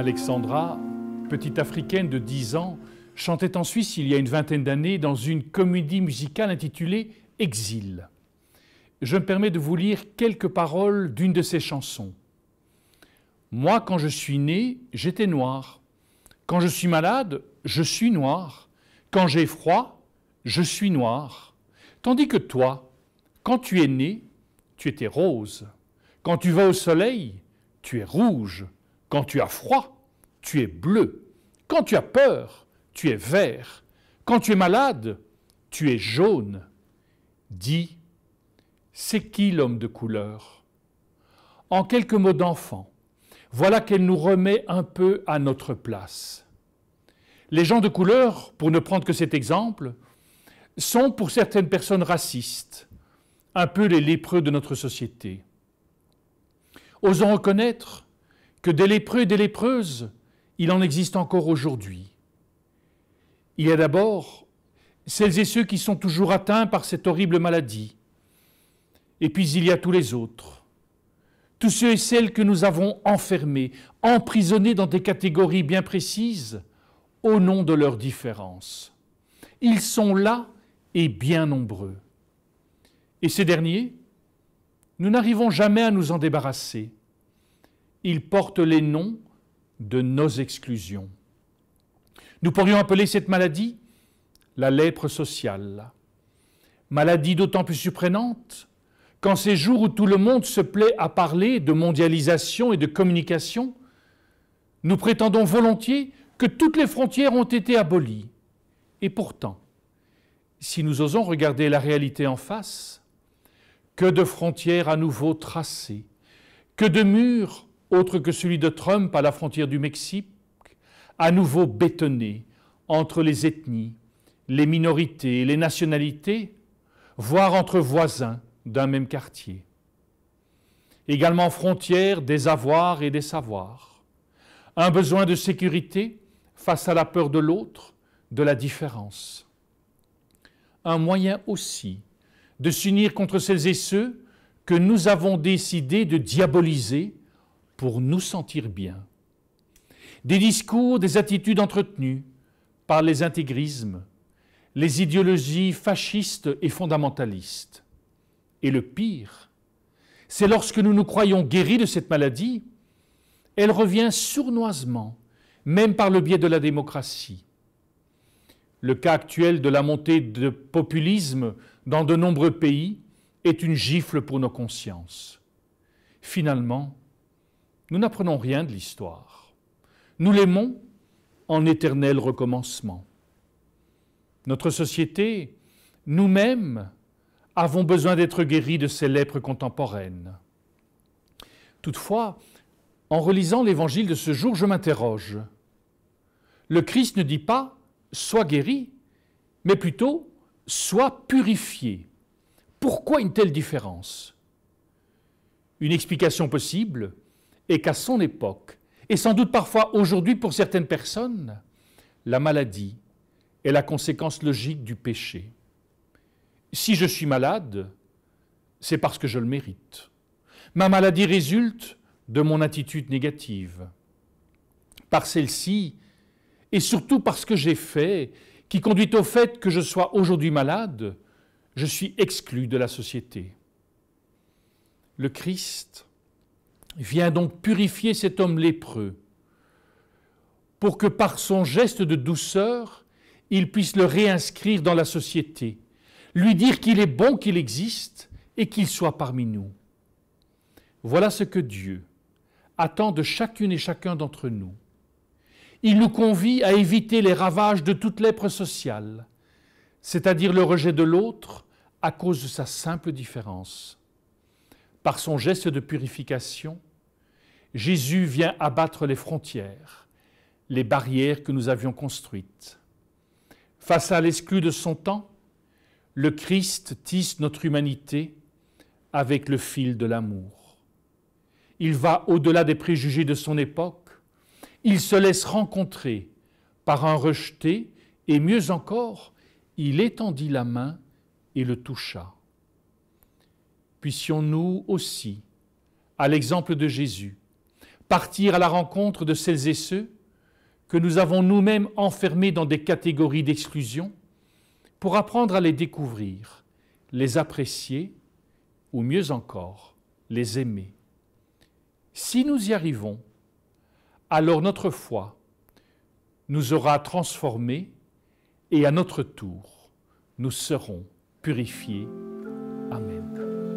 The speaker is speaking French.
Alexandra, petite africaine de 10 ans, chantait en Suisse il y a une vingtaine d'années dans une comédie musicale intitulée « Exil ». Je me permets de vous lire quelques paroles d'une de ses chansons. « Moi, quand je suis né, j'étais noir. Quand je suis malade, je suis noir. Quand j'ai froid, je suis noir. Tandis que toi, quand tu es né, tu étais rose. Quand tu vas au soleil, tu es rouge. Quand tu as froid, tu es bleu. Quand tu as peur, tu es vert. Quand tu es malade, tu es jaune. Dis, c'est qui l'homme de couleur? En quelques mots d'enfant, voilà qu'elle nous remet un peu à notre place. Les gens de couleur, pour ne prendre que cet exemple, sont pour certaines personnes racistes, un peu les lépreux de notre société. Osons reconnaître que des lépreux et des lépreuses, il en existe encore aujourd'hui. Il y a d'abord celles et ceux qui sont toujours atteints par cette horrible maladie. Et puis il y a tous les autres. Tous ceux et celles que nous avons enfermés, emprisonnés dans des catégories bien précises, au nom de leurs différences. Ils sont là et bien nombreux. Et ces derniers, nous n'arrivons jamais à nous en débarrasser. Ils portent les noms de nos exclusions. Nous pourrions appeler cette maladie la lèpre sociale. Maladie d'autant plus surprenante qu'en ces jours où tout le monde se plaît à parler de mondialisation et de communication, nous prétendons volontiers que toutes les frontières ont été abolies. Et pourtant, si nous osons regarder la réalité en face, que de frontières à nouveau tracées, que de murs autres que celui de Trump à la frontière du Mexique, à nouveau bétonnés entre les ethnies, les minorités, les nationalités, voire entre voisins d'un même quartier. Également frontières des avoirs et des savoirs. Un besoin de sécurité face à la peur de l'autre, de la différence. Un moyen aussi de s'unir contre celles et ceux que nous avons décidé de diaboliser pour nous sentir bien. Des discours, des attitudes entretenues par les intégrismes, les idéologies fascistes et fondamentalistes. Et le pire, c'est lorsque nous nous croyons guéris de cette maladie, elle revient sournoisement, même par le biais de la démocratie. Le cas actuel de la montée de populisme dans de nombreux pays est une gifle pour nos consciences. Finalement, nous n'apprenons rien de l'histoire. Nous l'aimons en éternel recommencement. Notre société, nous-mêmes, avons besoin d'être guéris de ces lèpres contemporaines. Toutefois, en relisant l'évangile de ce jour, je m'interroge. Le Christ ne dit pas « sois guéri », mais plutôt « sois purifié ». Pourquoi une telle différence? Une explication possible est qu'à son époque, et sans doute parfois aujourd'hui pour certaines personnes, la maladie est la conséquence logique du péché. Si je suis malade, c'est parce que je le mérite. Ma maladie résulte de mon attitude négative. Par celle-ci, et surtout parce que j'ai fait, qui conduit au fait que je sois aujourd'hui malade, je suis exclu de la société. Le Christ vient donc purifier cet homme lépreux pour que par son geste de douceur, il puisse le réinscrire dans la société, lui dire qu'il est bon qu'il existe et qu'il soit parmi nous. Voilà ce que Dieu attend de chacune et chacun d'entre nous. Il nous convie à éviter les ravages de toute lèpre sociale, c'est-à-dire le rejet de l'autre à cause de sa simple différence. Par son geste de purification, Jésus vient abattre les frontières, les barrières que nous avions construites. Face à l'exclu de son temps, le Christ tisse notre humanité avec le fil de l'amour. Il va au-delà des préjugés de son époque. Il se laisse rencontrer par un rejeté et mieux encore, il étendit la main et le toucha. Puissions-nous aussi, à l'exemple de Jésus, partir à la rencontre de celles et ceux que nous avons nous-mêmes enfermés dans des catégories d'exclusion pour apprendre à les découvrir, les apprécier ou mieux encore, les aimer. Si nous y arrivons, alors notre foi nous aura transformés et à notre tour, nous serons purifiés. Amen.